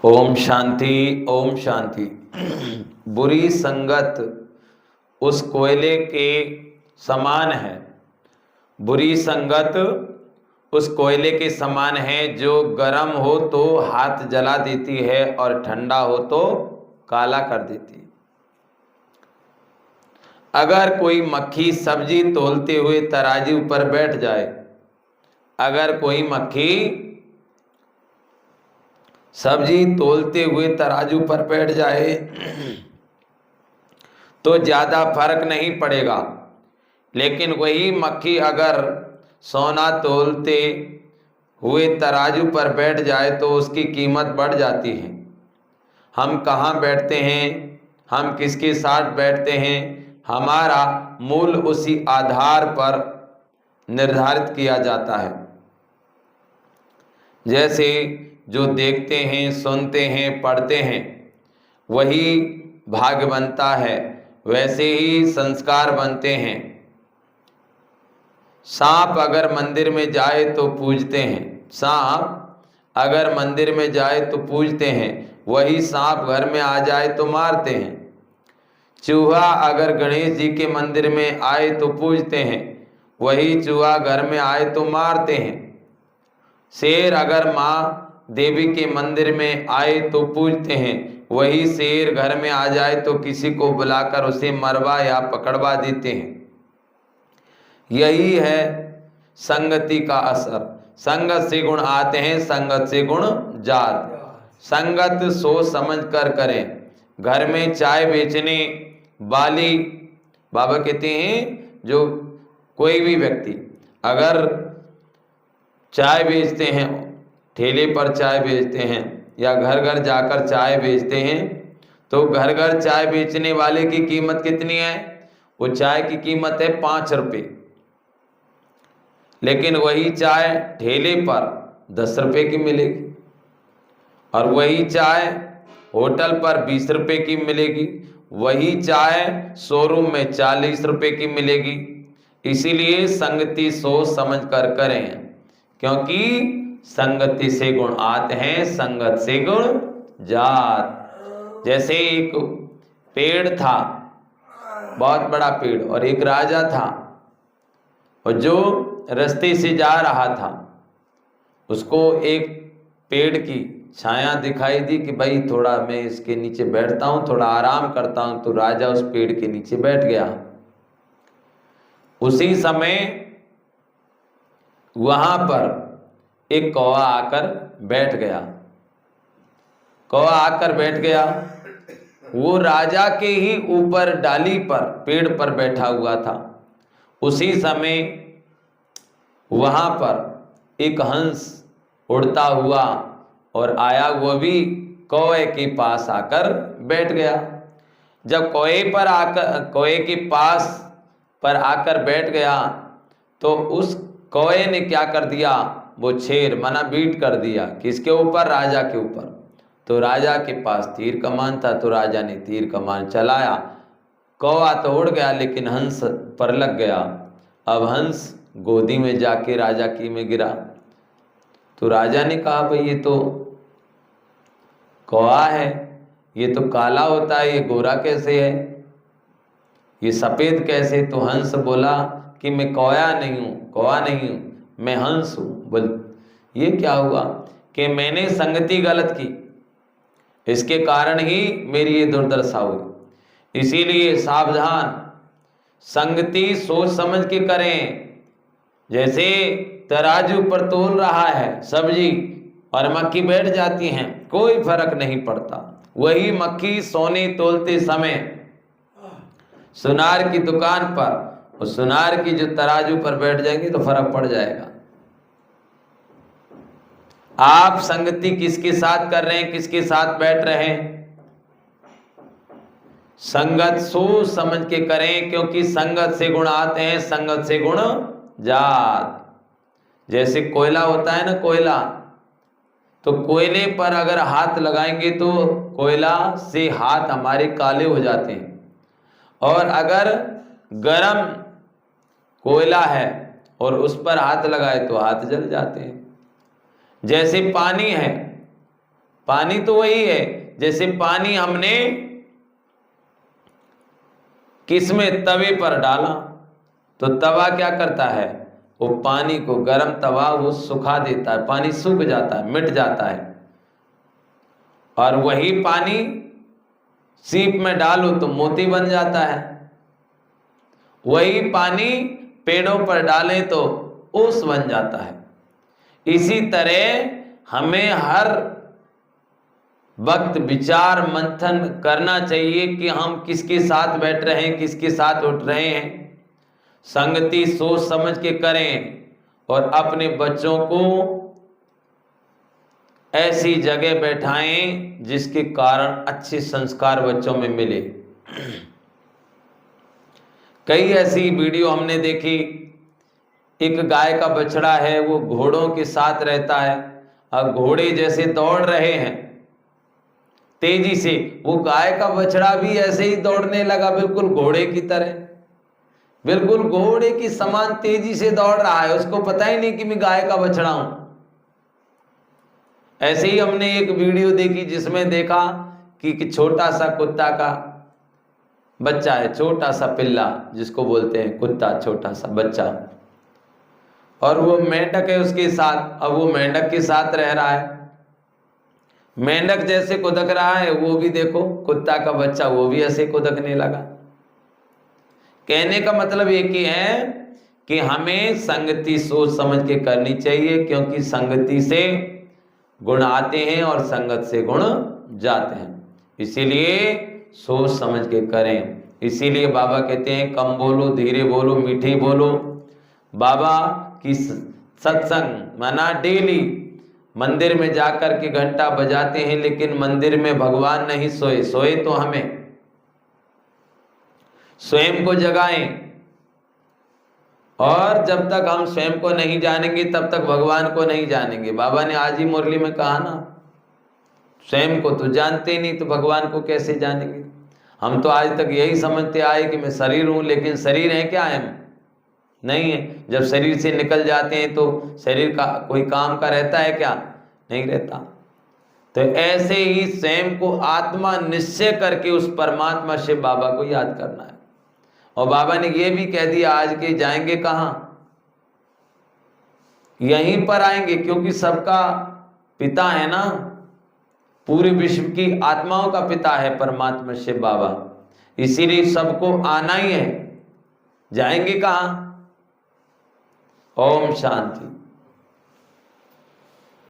ओम शांति ओम शांति। बुरी संगत उस कोयले के समान है। बुरी संगत उस कोयले के समान है जो गर्म हो तो हाथ जला देती है और ठंडा हो तो काला कर देती है। अगर कोई मक्खी सब्जी तोलते हुए तराजू पर बैठ जाए, अगर कोई मक्खी सब्जी तोलते हुए तराजू पर बैठ जाए तो ज़्यादा फर्क नहीं पड़ेगा, लेकिन वही मक्खी अगर सोना तोलते हुए तराजू पर बैठ जाए तो उसकी कीमत बढ़ जाती है। हम कहाँ बैठते हैं, हम किसके साथ बैठते हैं, हमारा मूल उसी आधार पर निर्धारित किया जाता है। जैसे जो देखते हैं, सुनते हैं, पढ़ते हैं वही भाग्य बनता है, वैसे ही संस्कार बनते हैं। सांप अगर मंदिर में जाए तो पूजते हैं, सांप अगर मंदिर में जाए तो पूजते हैं, वही सांप घर में आ जाए तो मारते हैं। चूहा अगर गणेश जी के मंदिर में आए तो पूजते हैं, वही चूहा घर में आए तो मारते हैं। शेर अगर माँ देवी के मंदिर में आए तो पूजते हैं, वही शेर घर में आ जाए तो किसी को बुलाकर उसे मरवा या पकड़वा देते हैं। यही है संगति का असर। संगत से गुण आते हैं, संगत से गुण जाते। संगत सोच समझ कर करें। घर में चाय बेचने वाली, बाबा कहते हैं जो कोई भी व्यक्ति अगर चाय बेचते हैं, ठेले पर चाय बेचते हैं या घर घर जाकर चाय बेचते हैं, तो घर घर चाय बेचने वाले की कीमत कितनी है? वो चाय की कीमत है 5 रुपये, लेकिन वही चाय ठेले पर 10 रुपये की मिलेगी और वही चाय होटल पर 20 रुपये की मिलेगी, वही चाय शोरूम में 40 रुपये की मिलेगी। इसीलिए संगति सोच समझ कर करें, क्योंकि संगति से गुण आते हैं, संगत से गुण जात। जैसे एक पेड़ था, बहुत बड़ा पेड़, और एक राजा था, और जो रास्ते से जा रहा था उसको एक पेड़ की छाया दिखाई दी कि भाई थोड़ा मैं इसके नीचे बैठता हूँ, थोड़ा आराम करता हूँ। तो राजा उस पेड़ के नीचे बैठ गया। उसी समय वहां पर एक कौवा आकर बैठ गया। कौवा आकर बैठ गया, वो राजा के ही ऊपर डाली पर, पेड़ पर बैठा हुआ था। उसी समय वहां पर एक हंस उड़ता हुआ और आया, वो भी कौवे के पास आकर बैठ गया। जब कौवे के पास पर आकर बैठ गया तो उस कौवे ने क्या कर दिया, वो छेर मना बीट कर दिया। किसके ऊपर? राजा के ऊपर। तो राजा के पास तीर कमान था, तो राजा ने तीर कमान चलाया। कौवा तो उड़ गया, लेकिन हंस पर लग गया। अब हंस गोदी में जाके राजा की में गिरा। तो राजा ने कहा भाई ये तो कौवा है, ये तो काला होता है, ये गोरा कैसे है, ये सफेद कैसे? तो हंस बोला कि मैं कौवा नहीं हूँ, कौवा नहीं हूँ, मैं हंस हूँ। बोल ये क्या हुआ? कि मैंने संगति गलत की, इसके कारण ही मेरी ये दुर्दशा हुई। इसीलिए सावधान, संगति सोच समझ के करें। जैसे तराजू पर तोल रहा है सब्जी और मक्खी बैठ जाती हैं, कोई फर्क नहीं पड़ता। वही मक्खी सोने तोलते समय सुनार की दुकान पर, और सुनार की जो तराजू पर बैठ जाएंगे तो फर्क पड़ जाएगा। आप संगति किसके साथ कर रहे हैं, किसके साथ बैठ रहे हैं? संगत सोच समझ के करें, क्योंकि संगत से गुण आते हैं, संगत से गुण जात। जैसे कोयला होता है ना, कोयला, तो कोयले पर अगर हाथ लगाएंगे तो कोयला से हाथ हमारे काले हो जाते हैं, और अगर गरम कोयला है और उस पर हाथ लगाए तो हाथ जल जाते हैं। जैसे पानी है, पानी तो वही है, जैसे पानी हमने किसमें, तवे पर डाला तो तवा क्या करता है, वो पानी को, गर्म तवा वो सुखा देता है, पानी सूख जाता है, मिट जाता है। और वही पानी सीप में डालो तो मोती बन जाता है। वही पानी पेड़ों पर डालें तो ओस बन जाता है। इसी तरह हमें हर वक्त विचार मंथन करना चाहिए कि हम किसके साथ बैठ रहे हैं, किसके साथ उठ रहे हैं। संगति सोच समझ के करें और अपने बच्चों को ऐसी जगह बैठाएं जिसके कारण अच्छे संस्कार बच्चों में मिले। कई ऐसी वीडियो हमने देखी, एक गाय का बछड़ा है, वो घोड़ों के साथ रहता है और घोड़े जैसे दौड़ रहे हैं तेजी से, वो गाय का बछड़ा भी ऐसे ही दौड़ने लगा, बिल्कुल घोड़े की तरह, बिल्कुल घोड़े की समान तेजी से दौड़ रहा है। उसको पता ही नहीं कि मैं गाय का बछड़ा हूं। ऐसे ही हमने एक वीडियो देखी जिसमें देखा कि छोटा सा कुत्ता का बच्चा है, छोटा सा पिल्ला जिसको बोलते हैं कुत्ता, छोटा सा बच्चा, और वो मेंढक है उसके साथ। अब वो मेंढक के साथ रह रहा है, मेंढक जैसे कुदक रहा है, वो भी देखो कुत्ता का बच्चा वो भी ऐसे कुदकने लगा। कहने का मतलब एक ही है कि हमें संगति सोच समझ के करनी चाहिए, क्योंकि संगति से गुण आते हैं और संगत से गुण जाते हैं। इसीलिए सोच समझ के करें। इसीलिए बाबा कहते हैं कम बोलो, धीरे बोलो, मीठे बोलो। बाबा की सत्संग माना डेली मंदिर में जाकर के घंटा बजाते हैं, लेकिन मंदिर में भगवान नहीं सोए, सोए तो हमें स्वयं को जगाएं। और जब तक हम स्वयं को नहीं जानेंगे तब तक भगवान को नहीं जानेंगे। बाबा ने आज ही मुरली में कहा ना, स्वयं को तो जानते ही नहीं तो भगवान को कैसे जानेंगे। हम तो आज तक यही समझते आए कि मैं शरीर हूं, लेकिन शरीर है क्या है? नहीं है। जब शरीर से निकल जाते हैं तो शरीर का कोई काम का रहता है क्या? नहीं रहता। तो ऐसे ही स्वयं को आत्मा निश्चय करके उस परमात्मा से बाबा को याद करना है। और बाबा ने ये भी कह दिया आज के जाएंगे कहाँ? यहीं पर आएंगे, क्योंकि सबका पिता है ना, पूरे विश्व की आत्माओं का पिता है परमात्मा शिव बाबा। इसीलिए सबको आना ही है। जाएंगे कहाँ? ओम शांति।